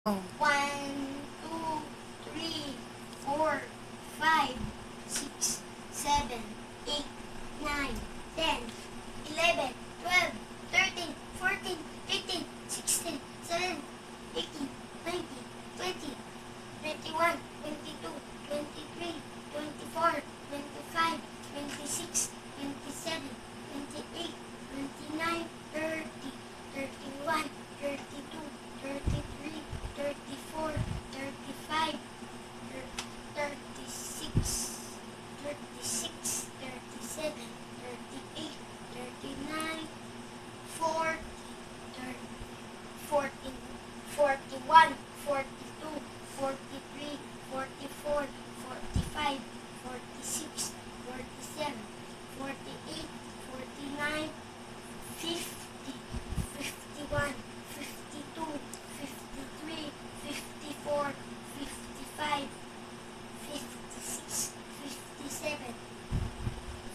Oh. 1, 2, 3, 4, 5, 6, 7, 8, 9, 10, 11, 12, 13, 14, 15, 16, 17, 18, 19, 20, 21, 22, 23, 24, 25, 26, 27, 28, 29, 30, 31, 32, 33, 34, 35, 36, 37, 38, 39, 40, 40, 41, 42, 43, 44, 45, 46, 47, 48, 49, 50, 51, 52, 53, 54, 55, 56, 57,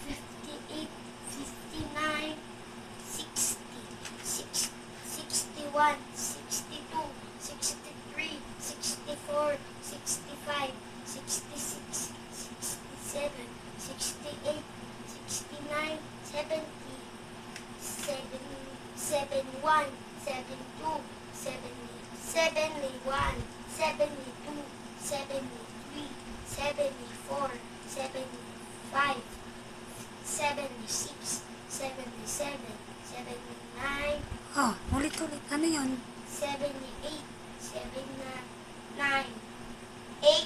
58, 59, 60, 61, 62, 63, 64, 65, 66, 67, 68, 69, 70, 71, 72, 71, 72, 73, 74, 75, 76, 77, 79, Oh, ulit-ulit. Ano yun? 78, 79, 80,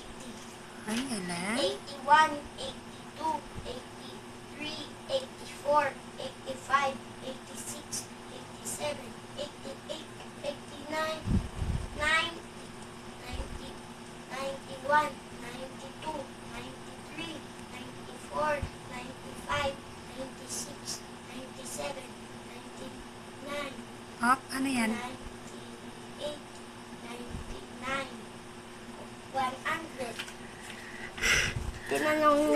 Ay, alam. 81, 82, 83, 84, 85, 86, 87, 88, 89, 90, 90, 91, 92, 93, 94, 95, 96, 97, 99, Oh, ano yan? 98, 99, 100. Tinanong